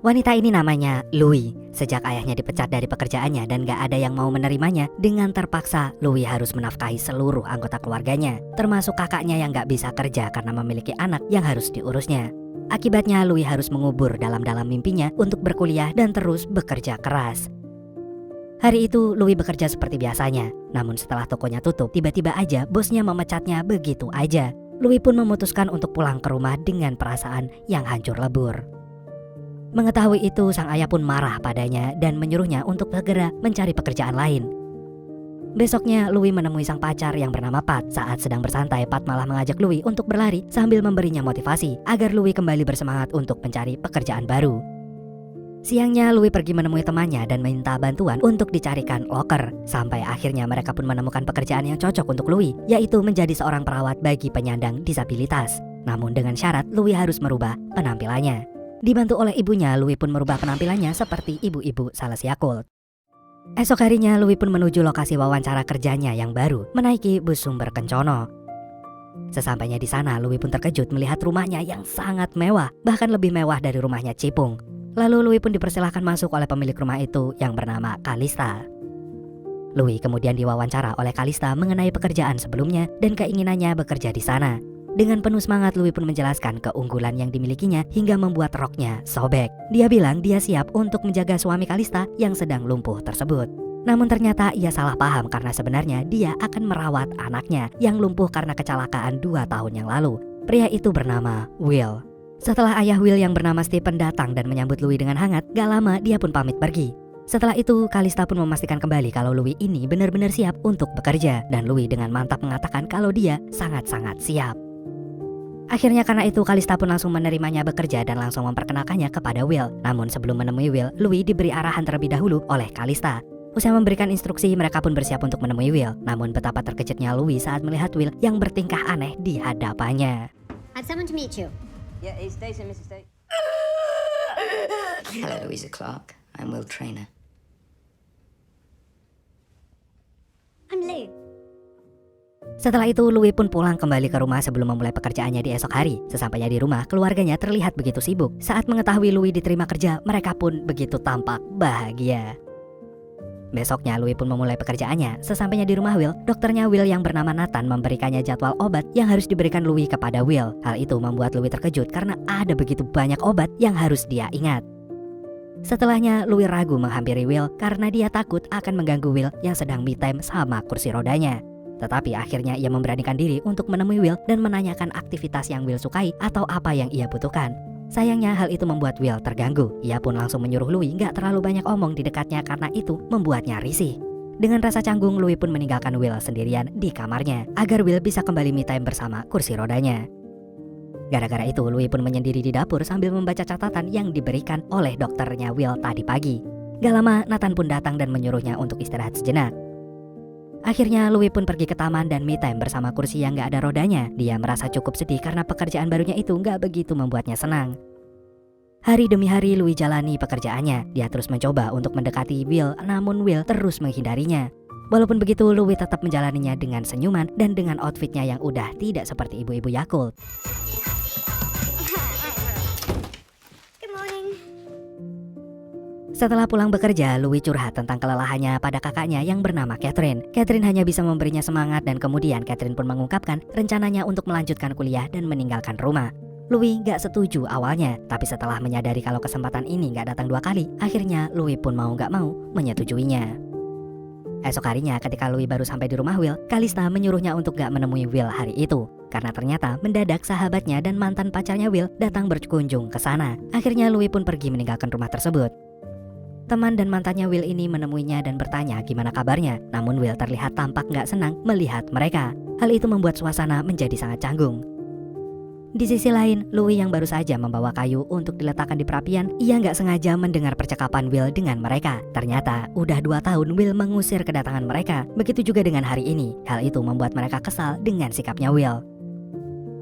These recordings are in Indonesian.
Wanita ini namanya Louis. Sejak ayahnya dipecat dari pekerjaannya dan gak ada yang mau menerimanya, dengan terpaksa Louis harus menafkahi seluruh anggota keluarganya, termasuk kakaknya yang gak bisa kerja karena memiliki anak yang harus diurusnya. Akibatnya Louis harus mengubur dalam-dalam mimpinya untuk berkuliah dan terus bekerja keras. Hari itu Louis bekerja seperti biasanya, namun setelah tokonya tutup, tiba-tiba aja bosnya memecatnya begitu aja. Louis pun memutuskan untuk pulang ke rumah dengan perasaan yang hancur lebur. Mengetahui itu, sang ayah pun marah padanya dan menyuruhnya untuk segera mencari pekerjaan lain. Besoknya, Louis menemui sang pacar yang bernama Pat. Saat sedang bersantai, Pat malah mengajak Louis untuk berlari sambil memberinya motivasi agar Louis kembali bersemangat untuk mencari pekerjaan baru. Siangnya, Louis pergi menemui temannya dan minta bantuan untuk dicarikan loker. Sampai akhirnya mereka pun menemukan pekerjaan yang cocok untuk Louis, yaitu menjadi seorang perawat bagi penyandang disabilitas. Namun dengan syarat Louis harus merubah penampilannya. Dibantu oleh ibunya, Louis pun merubah penampilannya seperti ibu-ibu sales Yakult. Esok harinya, Louis pun menuju lokasi wawancara kerjanya yang baru, menaiki bus sumber Kencono. Sesampainya di sana, Louis pun terkejut melihat rumahnya yang sangat mewah, bahkan lebih mewah dari rumahnya Cipung. Lalu Louis pun dipersilahkan masuk oleh pemilik rumah itu yang bernama Kalista. Louis kemudian diwawancara oleh Kalista mengenai pekerjaan sebelumnya dan keinginannya bekerja di sana. Dengan penuh semangat, Louis pun menjelaskan keunggulan yang dimilikinya hingga membuat roknya sobek. Dia bilang dia siap untuk menjaga suami Kalista yang sedang lumpuh tersebut. Namun ternyata ia salah paham karena sebenarnya dia akan merawat anaknya yang lumpuh karena kecelakaan 2 tahun yang lalu. Pria itu bernama Will. Setelah ayah Will yang bernama Stephen datang dan menyambut Louis dengan hangat, gak lama dia pun pamit pergi. Setelah itu, Kalista pun memastikan kembali kalau Louis ini benar-benar siap untuk bekerja. Dan Louis dengan mantap mengatakan kalau dia sangat-sangat siap. Akhirnya karena itu Kalista pun langsung menerimanya bekerja dan langsung memperkenalkannya kepada Will. Namun sebelum menemui Will, Louis diberi arahan terlebih dahulu oleh Kalista. Usai memberikan instruksi, mereka pun bersiap untuk menemui Will. Namun betapa terkejutnya Louis saat melihat Will yang bertingkah aneh di hadapannya. I'd someone to meet you. Yeah, it's Stacy, Mrs. Stacy. Hello, Louisa Clark. I'm Will Trainer. I'm Lou. Setelah itu, Louis pun pulang kembali ke rumah sebelum memulai pekerjaannya di esok hari. Sesampainya di rumah, keluarganya terlihat begitu sibuk. Saat mengetahui Louis diterima kerja, mereka pun begitu tampak bahagia. Besoknya, Louis pun memulai pekerjaannya. Sesampainya di rumah Will, dokternya Will yang bernama Nathan memberikannya jadwal obat yang harus diberikan Louis kepada Will. Hal itu membuat Louis terkejut karena ada begitu banyak obat yang harus dia ingat. Setelahnya, Louis ragu menghampiri Will karena dia takut akan mengganggu Will yang sedang me time sama kursi rodanya. Tetapi akhirnya ia memberanikan diri untuk menemui Will dan menanyakan aktivitas yang Will sukai atau apa yang ia butuhkan. Sayangnya hal itu membuat Will terganggu. Ia pun langsung menyuruh Louis gak terlalu banyak omong di dekatnya karena itu membuatnya risih. Dengan rasa canggung, Louis pun meninggalkan Will sendirian di kamarnya agar Will bisa kembali me time bersama kursi rodanya. Gara-gara itu, Louis pun menyendiri di dapur sambil membaca catatan yang diberikan oleh dokternya Will tadi pagi. Gak lama, Nathan pun datang dan menyuruhnya untuk istirahat sejenak. Akhirnya Louis pun pergi ke taman dan me time bersama kursi yang gak ada rodanya. Dia merasa cukup sedih karena pekerjaan barunya itu gak begitu membuatnya senang. Hari demi hari Louis jalani pekerjaannya. Dia terus mencoba untuk mendekati Will, namun Will terus menghindarinya. Walaupun begitu, Louis tetap menjalaninya dengan senyuman dan dengan outfitnya yang udah tidak seperti ibu-ibu Yakult. Setelah pulang bekerja, Louis curhat tentang kelelahannya pada kakaknya yang bernama Catherine. Catherine hanya bisa memberinya semangat dan kemudian Catherine pun mengungkapkan rencananya untuk melanjutkan kuliah dan meninggalkan rumah. Louis gak setuju awalnya, tapi setelah menyadari kalau kesempatan ini gak datang 2 kali, akhirnya Louis pun mau gak mau menyetujuinya. Esok harinya ketika Louis baru sampai di rumah Will, Kalista menyuruhnya untuk gak menemui Will hari itu. Karena ternyata mendadak sahabatnya dan mantan pacarnya Will datang berkunjung ke sana. Akhirnya Louis pun pergi meninggalkan rumah tersebut. Teman dan mantannya Will ini menemuinya dan bertanya gimana kabarnya. Namun Will terlihat tampak gak senang melihat mereka. Hal itu membuat suasana menjadi sangat canggung. Di sisi lain, Louis yang baru saja membawa kayu untuk diletakkan di perapian, ia gak sengaja mendengar percakapan Will dengan mereka. Ternyata udah 2 tahun Will mengusir kedatangan mereka. Begitu juga dengan hari ini. Hal itu membuat mereka kesal dengan sikapnya Will.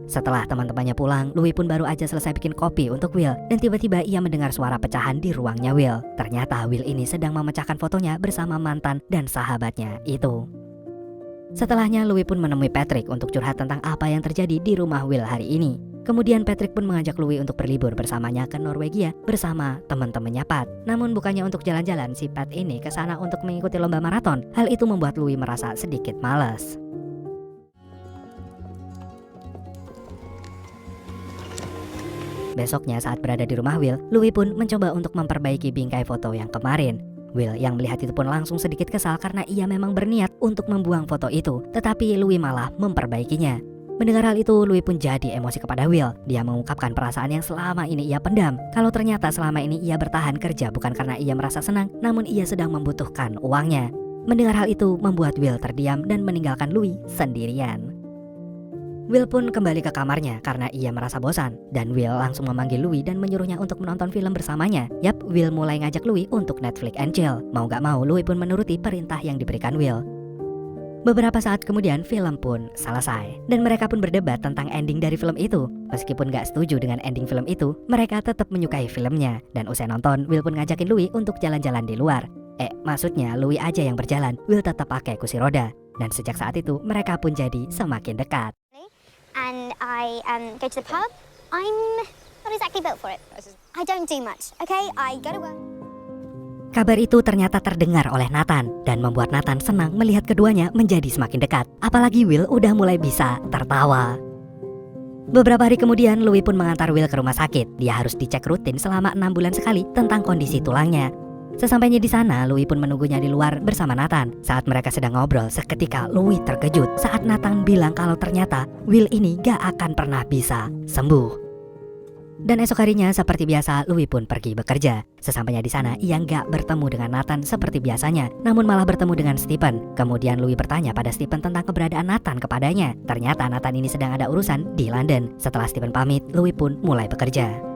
Setelah teman-temannya pulang, Louis pun baru aja selesai bikin kopi untuk Will dan tiba-tiba ia mendengar suara pecahan di ruangnya Will. Ternyata Will ini sedang memecahkan fotonya bersama mantan dan sahabatnya itu. Setelahnya Louis pun menemui Patrick untuk curhat tentang apa yang terjadi di rumah Will hari ini. Kemudian Patrick pun mengajak Louis untuk berlibur bersamanya ke Norwegia bersama teman-temannya Pat. Namun bukannya untuk jalan-jalan, si Pat ini ke sana untuk mengikuti lomba maraton. Hal itu membuat Louis merasa sedikit malas. Besoknya saat berada di rumah Will, Louis pun mencoba untuk memperbaiki bingkai foto yang kemarin. Will yang melihat itu pun langsung sedikit kesal karena ia memang berniat untuk membuang foto itu, tetapi Louis malah memperbaikinya. Mendengar hal itu, Louis pun jadi emosi kepada Will. Dia mengungkapkan perasaan yang selama ini ia pendam. Kalau ternyata selama ini ia bertahan kerja bukan karena ia merasa senang, namun ia sedang membutuhkan uangnya. Mendengar hal itu membuat Will terdiam dan meninggalkan Louis sendirian. Will pun kembali ke kamarnya karena ia merasa bosan. Dan Will langsung memanggil Louis dan menyuruhnya untuk menonton film bersamanya. Yap, Will mulai ngajak Louis untuk Netflix and chill. Mau gak mau, Louis pun menuruti perintah yang diberikan Will. Beberapa saat kemudian film pun selesai dan mereka pun berdebat tentang ending dari film itu. Meskipun gak setuju dengan ending film itu, mereka tetap menyukai filmnya. Dan usai nonton, Will pun ngajakin Louis untuk jalan-jalan di luar. Maksudnya Louis aja yang berjalan, Will tetap pakai kursi roda. Dan sejak saat itu mereka pun jadi semakin dekat. And I go to the pub. I'm not exactly built for it. I don't do much, okay? I go to work. Kabar itu ternyata terdengar oleh Nathan dan membuat Nathan senang melihat keduanya menjadi semakin dekat. Apalagi Will udah mulai bisa tertawa. Beberapa hari kemudian, Louis pun mengantar Will ke rumah sakit. Dia harus dicek rutin selama 6 bulan sekali tentang kondisi tulangnya. Sesampainya di sana, Louis pun menunggunya di luar bersama Nathan. Saat mereka sedang ngobrol, seketika Louis terkejut saat Nathan bilang kalau ternyata Will ini gak akan pernah bisa sembuh. Dan esok harinya seperti biasa, Louis pun pergi bekerja. Sesampainya di sana, ia nggak bertemu dengan Nathan seperti biasanya, namun malah bertemu dengan Stephen. Kemudian Louis bertanya pada Stephen tentang keberadaan Nathan kepadanya. Ternyata Nathan ini sedang ada urusan di London. Setelah Stephen pamit, Louis pun mulai bekerja.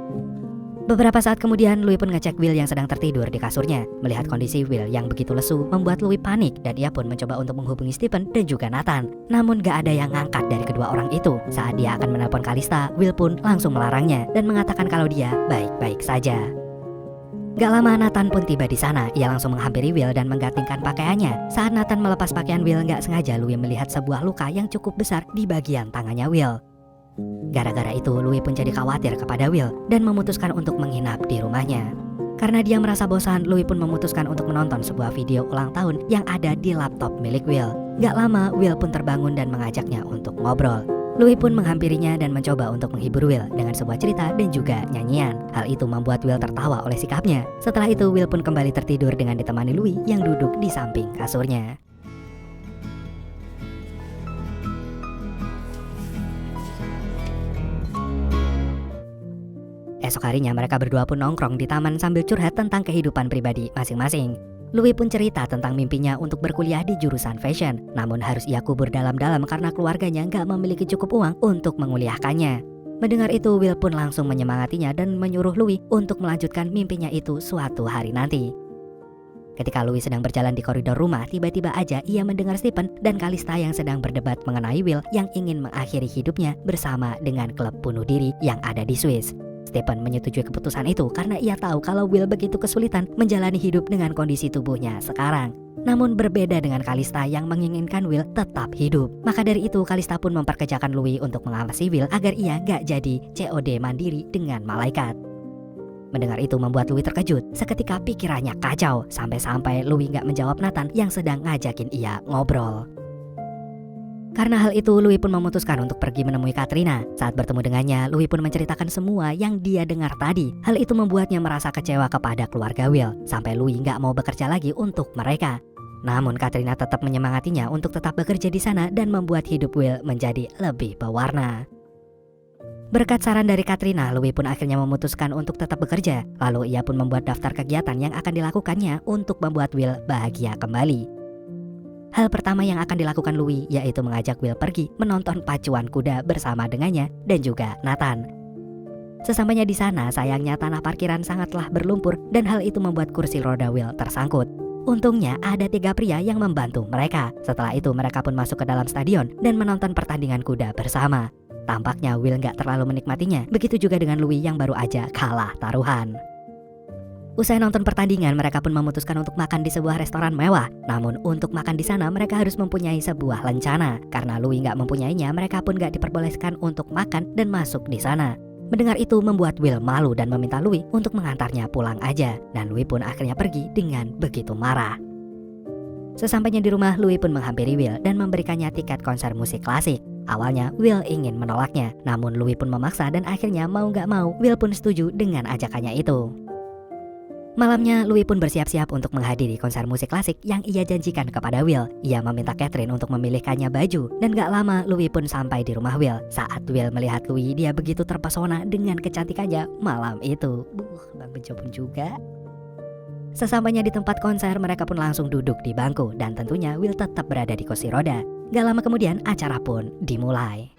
Beberapa saat kemudian, Louis pun ngecek Will yang sedang tertidur di kasurnya. Melihat kondisi Will yang begitu lesu membuat Louis panik dan ia pun mencoba untuk menghubungi Stephen dan juga Nathan. Namun gak ada yang ngangkat dari kedua orang itu. Saat dia akan menelpon Kalista, Will pun langsung melarangnya dan mengatakan kalau dia baik-baik saja. Gak lama Nathan pun tiba di sana. Ia langsung menghampiri Will dan menggantingkan pakaiannya. Saat Nathan melepas pakaian Will, gak sengaja Louis melihat sebuah luka yang cukup besar di bagian tangannya Will. Gara-gara itu, Louis pun jadi khawatir kepada Will dan memutuskan untuk menginap di rumahnya. Karena dia merasa bosan, Louis pun memutuskan untuk menonton sebuah video ulang tahun yang ada di laptop milik Will. Gak lama, Will pun terbangun dan mengajaknya untuk ngobrol. Louis pun menghampirinya dan mencoba untuk menghibur Will dengan sebuah cerita dan juga nyanyian. Hal itu membuat Will tertawa oleh sikapnya. Setelah itu, Will pun kembali tertidur dengan ditemani Louis yang duduk di samping kasurnya. Esok harinya mereka berdua pun nongkrong di taman sambil curhat tentang kehidupan pribadi masing-masing. Louis pun cerita tentang mimpinya untuk berkuliah di jurusan fashion, namun harus ia kubur dalam-dalam karena keluarganya nggak memiliki cukup uang untuk menguliahkannya. Mendengar itu, Will pun langsung menyemangatinya dan menyuruh Louis untuk melanjutkan mimpinya itu suatu hari nanti. Ketika Louis sedang berjalan di koridor rumah, tiba-tiba aja ia mendengar Stephen dan Kalista yang sedang berdebat mengenai Will yang ingin mengakhiri hidupnya bersama dengan klub bunuh diri yang ada di Swiss. Stephen menyetujui keputusan itu karena ia tahu kalau Will begitu kesulitan menjalani hidup dengan kondisi tubuhnya sekarang. Namun berbeda dengan Kalista yang menginginkan Will tetap hidup. Maka dari itu Kalista pun memperkerjakan Louis untuk mengawasi Will agar ia gak jadi COD mandiri dengan malaikat. Mendengar itu membuat Louis terkejut. Seketika pikirannya kacau sampai-sampai Louis gak menjawab Nathan yang sedang ngajakin ia ngobrol. Karena hal itu, Louis pun memutuskan untuk pergi menemui Katrina. Saat bertemu dengannya, Louis pun menceritakan semua yang dia dengar tadi. Hal itu membuatnya merasa kecewa kepada keluarga Will, sampai Louis nggak mau bekerja lagi untuk mereka. Namun Katrina tetap menyemangatinya untuk tetap bekerja di sana dan membuat hidup Will menjadi lebih berwarna. Berkat saran dari Katrina, Louis pun akhirnya memutuskan untuk tetap bekerja. Lalu ia pun membuat daftar kegiatan yang akan dilakukannya untuk membuat Will bahagia kembali. Hal pertama yang akan dilakukan Louis yaitu mengajak Will pergi menonton pacuan kuda bersama dengannya dan juga Nathan. Sesampainya di sana, sayangnya tanah parkiran sangatlah berlumpur dan hal itu membuat kursi roda Will tersangkut. Untungnya ada 3 pria yang membantu mereka. Setelah itu mereka pun masuk ke dalam stadion dan menonton pertandingan kuda bersama. Tampaknya Will nggak terlalu menikmatinya. Begitu juga dengan Louis yang baru aja kalah taruhan. Usai nonton pertandingan, mereka pun memutuskan untuk makan di sebuah restoran mewah. Namun untuk makan di sana mereka harus mempunyai sebuah lencana. Karena Louis nggak mempunyainya, mereka pun nggak diperbolehkan untuk makan dan masuk di sana. Mendengar itu membuat Will malu dan meminta Louis untuk mengantarnya pulang aja. Dan Louis pun akhirnya pergi dengan begitu marah. Sesampainya di rumah, Louis pun menghampiri Will dan memberikannya tiket konser musik klasik. Awalnya Will ingin menolaknya, namun Louis pun memaksa dan akhirnya mau nggak mau Will pun setuju dengan ajakannya itu. Malamnya, Louis pun bersiap-siap untuk menghadiri konser musik klasik yang ia janjikan kepada Will. Ia meminta Catherine untuk memilihkannya baju, dan gak lama Louis pun sampai di rumah Will. Saat Will melihat Louis, dia begitu terpesona dengan kecantikannya malam itu. Bang Bejo pun juga. Sesampainya di tempat konser, mereka pun langsung duduk di bangku, dan tentunya Will tetap berada di kursi roda. Gak lama kemudian, acara pun dimulai.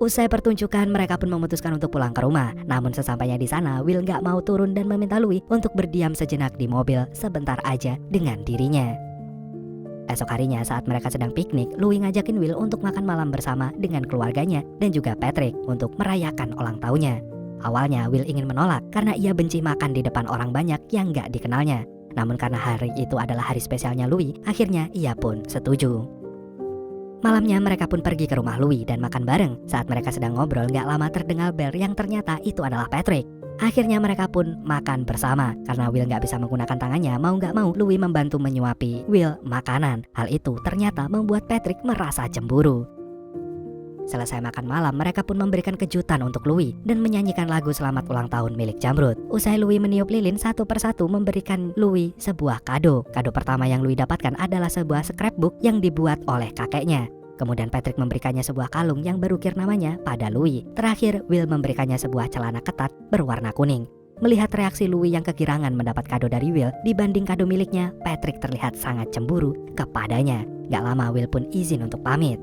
Usai pertunjukan, mereka pun memutuskan untuk pulang ke rumah. Namun sesampainya di sana, Will nggak mau turun dan meminta Louis untuk berdiam sejenak di mobil sebentar aja dengan dirinya. Esok harinya saat mereka sedang piknik, Louis ngajakin Will untuk makan malam bersama dengan keluarganya dan juga Patrick untuk merayakan ulang tahunnya. Awalnya Will ingin menolak karena ia benci makan di depan orang banyak yang nggak dikenalnya. Namun karena hari itu adalah hari spesialnya Louis, akhirnya ia pun setuju. Malamnya mereka pun pergi ke rumah Louis dan makan bareng. Saat mereka sedang ngobrol, gak lama terdengar bel yang ternyata itu adalah Patrick. Akhirnya mereka pun makan bersama. Karena Will gak bisa menggunakan tangannya, mau gak mau Louis membantu menyuapi Will makanan. Hal itu ternyata membuat Patrick merasa cemburu. Selesai makan malam, mereka pun memberikan kejutan untuk Louis dan menyanyikan lagu selamat ulang tahun milik Jamrud. Usai Louis meniup lilin, satu persatu memberikan Louis sebuah kado. Kado pertama yang Louis dapatkan adalah sebuah scrapbook yang dibuat oleh kakeknya. Kemudian Patrick memberikannya sebuah kalung yang berukir namanya pada Louis. Terakhir, Will memberikannya sebuah celana ketat berwarna kuning. Melihat reaksi Louis yang kegirangan mendapat kado dari Will dibanding kado miliknya, Patrick terlihat sangat cemburu kepadanya. Gak lama Will pun izin untuk pamit.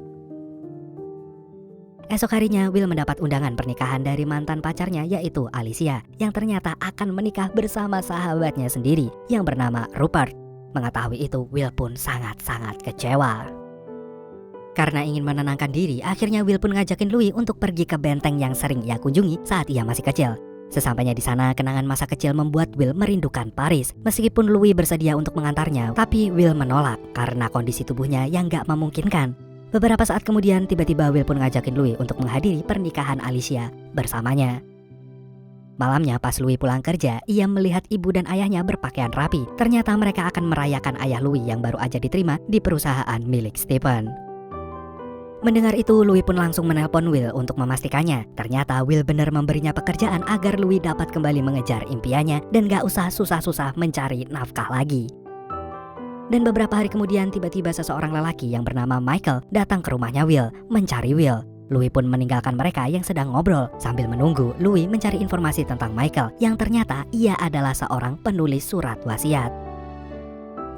Esok harinya, Will mendapat undangan pernikahan dari mantan pacarnya yaitu Alicia, yang ternyata akan menikah bersama sahabatnya sendiri yang bernama Rupert. Mengetahui itu, Will pun sangat-sangat kecewa. Karena ingin menenangkan diri, akhirnya Will pun ngajakin Louis untuk pergi ke benteng yang sering ia kunjungi saat ia masih kecil. Sesampainya di sana, kenangan masa kecil membuat Will merindukan Paris. Meskipun Louis bersedia untuk mengantarnya, tapi Will menolak karena kondisi tubuhnya yang gak memungkinkan. Beberapa saat kemudian, tiba-tiba Will pun ngajakin Louis untuk menghadiri pernikahan Alicia bersamanya. Malamnya pas Louis pulang kerja, ia melihat ibu dan ayahnya berpakaian rapi. Ternyata mereka akan merayakan ayah Louis yang baru aja diterima di perusahaan milik Stephen. Mendengar itu, Louis pun langsung menelpon Will untuk memastikannya. Ternyata Will benar memberinya pekerjaan agar Louis dapat kembali mengejar impiannya dan gak usah susah-susah mencari nafkah lagi. Dan beberapa hari kemudian, tiba-tiba seseorang lelaki yang bernama Michael datang ke rumahnya Will, mencari Will. Louis pun meninggalkan mereka yang sedang ngobrol. Sambil menunggu, Louis mencari informasi tentang Michael, yang ternyata ia adalah seorang penulis surat wasiat.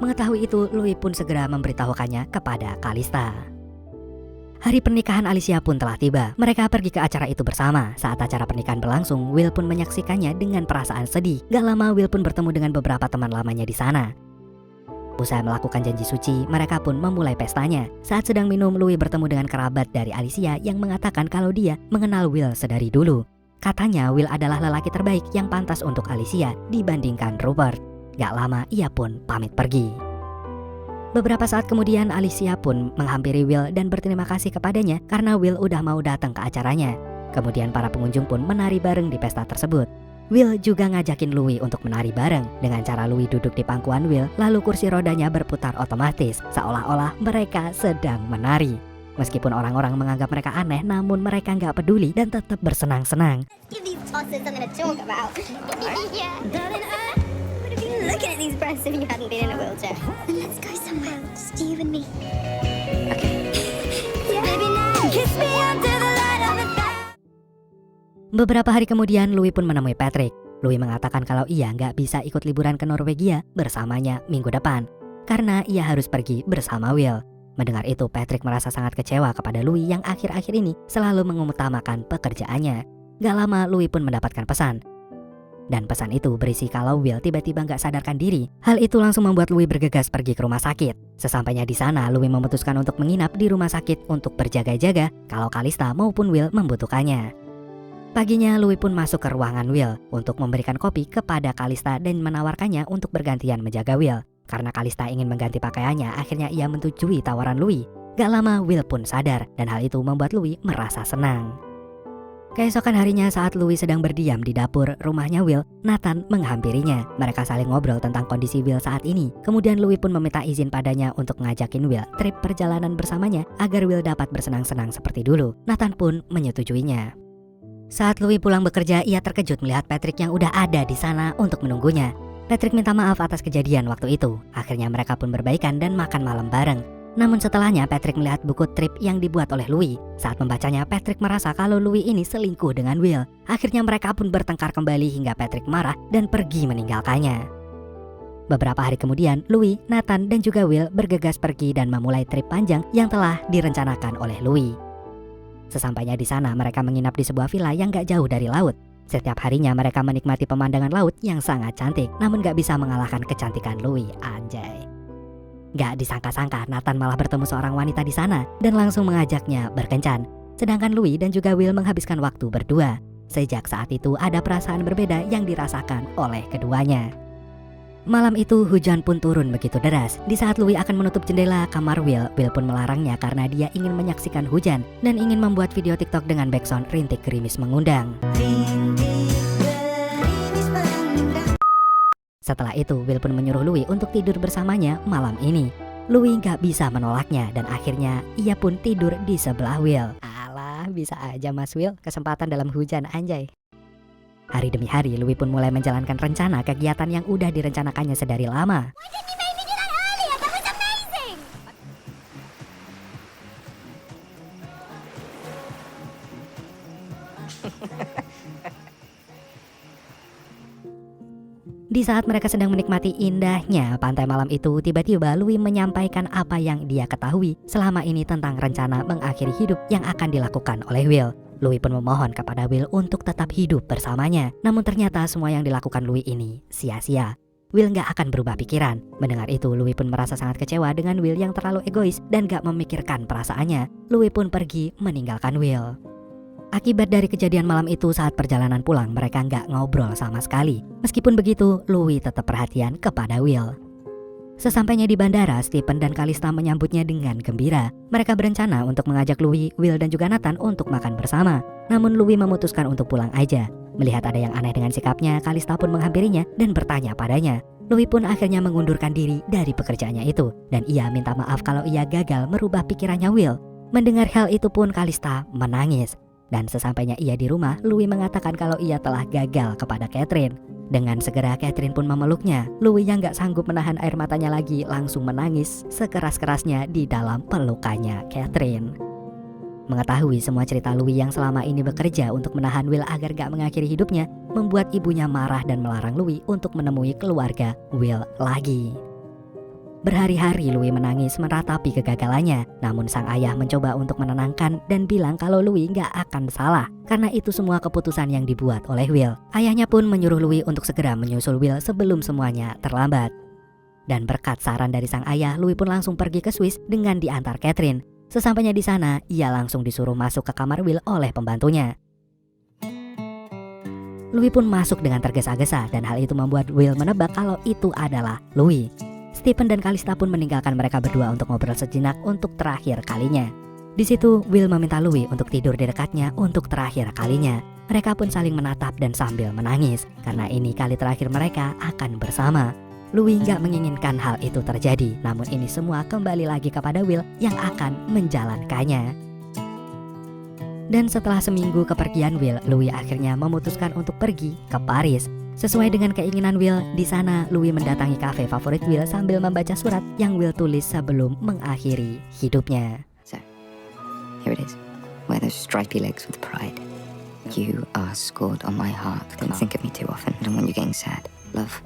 Mengetahui itu, Louis pun segera memberitahukannya kepada Calista. Hari pernikahan Alicia pun telah tiba. Mereka pergi ke acara itu bersama. Saat acara pernikahan berlangsung, Will pun menyaksikannya dengan perasaan sedih. Gak lama Will pun bertemu dengan beberapa teman lamanya di sana. Usai melakukan janji suci, mereka pun memulai pestanya. Saat sedang minum, Louis bertemu dengan kerabat dari Alicia yang mengatakan kalau dia mengenal Will sedari dulu. Katanya Will adalah lelaki terbaik yang pantas untuk Alicia dibandingkan Rupert. Gak lama ia pun pamit pergi. Beberapa saat kemudian, Alicia pun menghampiri Will dan berterima kasih kepadanya karena Will udah mau datang ke acaranya. Kemudian para pengunjung pun menari bareng di pesta tersebut. Will juga ngajakin Louis untuk menari bareng. Dengan cara Louis duduk di pangkuan Will, lalu kursi rodanya berputar otomatis, seolah-olah mereka sedang menari. Meskipun orang-orang menganggap mereka aneh, namun mereka nggak peduli dan tetap bersenang-senang. Give these tosses something to talk about. Yeah. Darling, would have been looking at these breasts if you hadn't been in a wheelchair. Let's go somewhere, just you and me. Okay. Yeah. Baby, now kiss me under the light of the night. Beberapa hari kemudian, Louis pun menemui Patrick. Louis mengatakan kalau ia nggak bisa ikut liburan ke Norwegia bersamanya minggu depan, karena ia harus pergi bersama Will. Mendengar itu, Patrick merasa sangat kecewa kepada Louis yang akhir-akhir ini selalu mengutamakan pekerjaannya. Gak lama, Louis pun mendapatkan pesan. Dan pesan itu berisi kalau Will tiba-tiba nggak sadarkan diri. Hal itu langsung membuat Louis bergegas pergi ke rumah sakit. Sesampainya di sana, Louis memutuskan untuk menginap di rumah sakit untuk berjaga-jaga kalau Calista maupun Will membutuhkannya. Paginya, Louis pun masuk ke ruangan Will untuk memberikan kopi kepada Calista dan menawarkannya untuk bergantian menjaga Will. Karena Calista ingin mengganti pakaiannya, akhirnya ia menyetujui tawaran Louis. Gak lama, Will pun sadar dan hal itu membuat Louis merasa senang. Keesokan harinya saat Louis sedang berdiam di dapur rumahnya Will, Nathan menghampirinya. Mereka saling ngobrol tentang kondisi Will saat ini. Kemudian Louis pun meminta izin padanya untuk ngajakin Will trip perjalanan bersamanya agar Will dapat bersenang-senang seperti dulu. Nathan pun menyetujuinya. Saat Louis pulang bekerja, ia terkejut melihat Patrick yang udah ada di sana untuk menunggunya. Patrick minta maaf atas kejadian waktu itu. Akhirnya mereka pun berbaikan dan makan malam bareng. Namun setelahnya Patrick melihat buku trip yang dibuat oleh Louis. Saat membacanya, Patrick merasa kalau Louis ini selingkuh dengan Will. Akhirnya mereka pun bertengkar kembali hingga Patrick marah dan pergi meninggalkannya. Beberapa hari kemudian, Louis, Nathan, dan juga Will bergegas pergi dan memulai trip panjang yang telah direncanakan oleh Louis. Sesampainya di sana, mereka menginap di sebuah villa yang gak jauh dari laut. Setiap harinya mereka menikmati pemandangan laut yang sangat cantik, namun gak bisa mengalahkan kecantikan Louis, anjay. Gak disangka-sangka Nathan malah bertemu seorang wanita di sana dan langsung mengajaknya berkencan. Sedangkan Louis dan juga Will menghabiskan waktu berdua. Sejak saat itu ada perasaan berbeda yang dirasakan oleh keduanya. Malam itu hujan pun turun begitu deras. Di saat Louis akan menutup jendela kamar Will pun melarangnya karena dia ingin menyaksikan hujan dan ingin membuat video TikTok dengan backsound rintik gerimis mengundang. Setelah itu, Will pun menyuruh Louis untuk tidur bersamanya malam ini. Louis gak bisa menolaknya dan akhirnya ia pun tidur di sebelah Will. Alah, bisa aja Mas Will, kesempatan dalam hujan anjay. Hari demi hari, Louis pun mulai menjalankan rencana kegiatan yang udah direncanakannya sedari lama. Di saat mereka sedang menikmati indahnya pantai malam itu, tiba-tiba Louis menyampaikan apa yang dia ketahui selama ini tentang rencana mengakhiri hidup yang akan dilakukan oleh Will. Louis pun memohon kepada Will untuk tetap hidup bersamanya. Namun ternyata semua yang dilakukan Louis ini sia-sia. Will gak akan berubah pikiran. Mendengar itu, Louis pun merasa sangat kecewa dengan Will yang terlalu egois dan gak memikirkan perasaannya. Louis pun pergi meninggalkan Will. Akibat dari kejadian malam itu, saat perjalanan pulang mereka nggak ngobrol sama sekali. Meskipun begitu, Louis tetap perhatian kepada Will. Sesampainya di bandara, Stephen dan Calista menyambutnya dengan gembira. Mereka berencana untuk mengajak Louis, Will, dan juga Nathan untuk makan bersama. Namun Louis memutuskan untuk pulang aja. Melihat ada yang aneh dengan sikapnya, Calista pun menghampirinya dan bertanya padanya. Louis pun akhirnya mengundurkan diri dari pekerjaannya itu. Dan ia minta maaf kalau ia gagal merubah pikirannya Will. Mendengar hal itu pun Calista menangis. Dan sesampainya ia di rumah, Louis mengatakan kalau ia telah gagal kepada Catherine. Dengan segera Catherine pun memeluknya. Louis yang gak sanggup menahan air matanya lagi langsung menangis sekeras-kerasnya di dalam pelukannya Catherine. Mengetahui semua cerita Louis yang selama ini bekerja untuk menahan Will agar gak mengakhiri hidupnya, membuat ibunya marah dan melarang Louis untuk menemui keluarga Will lagi. Berhari-hari Louis menangis meratapi kegagalannya. Namun sang ayah mencoba untuk menenangkan dan bilang kalau Louis gak akan salah karena itu semua keputusan yang dibuat oleh Will. Ayahnya pun menyuruh Louis untuk segera menyusul Will sebelum semuanya terlambat. Dan berkat saran dari sang ayah, Louis pun langsung pergi ke Swiss dengan diantar Catherine. Sesampainya di sana, ia langsung disuruh masuk ke kamar Will oleh pembantunya. Louis pun masuk dengan tergesa-gesa dan hal itu membuat Will menebak kalau itu adalah Louis. Stephen dan Calista pun meninggalkan mereka berdua untuk ngobrol sejenak untuk terakhir kalinya. Di situ, Will meminta Louis untuk tidur di dekatnya untuk terakhir kalinya. Mereka pun saling menatap dan sambil menangis, karena ini kali terakhir mereka akan bersama. Louis gak menginginkan hal itu terjadi, namun ini semua kembali lagi kepada Will yang akan menjalankannya. Dan setelah seminggu kepergian Will, Louis akhirnya memutuskan untuk pergi ke Paris. Sesuai dengan keinginan Will, di sana Louis mendatangi kafe favorit Will sambil membaca surat yang Will tulis sebelum mengakhiri hidupnya. So, here it is. Wear those stripy legs with pride. You are scored on my heart. Don't think of me too often. I don't want you getting sad. Love.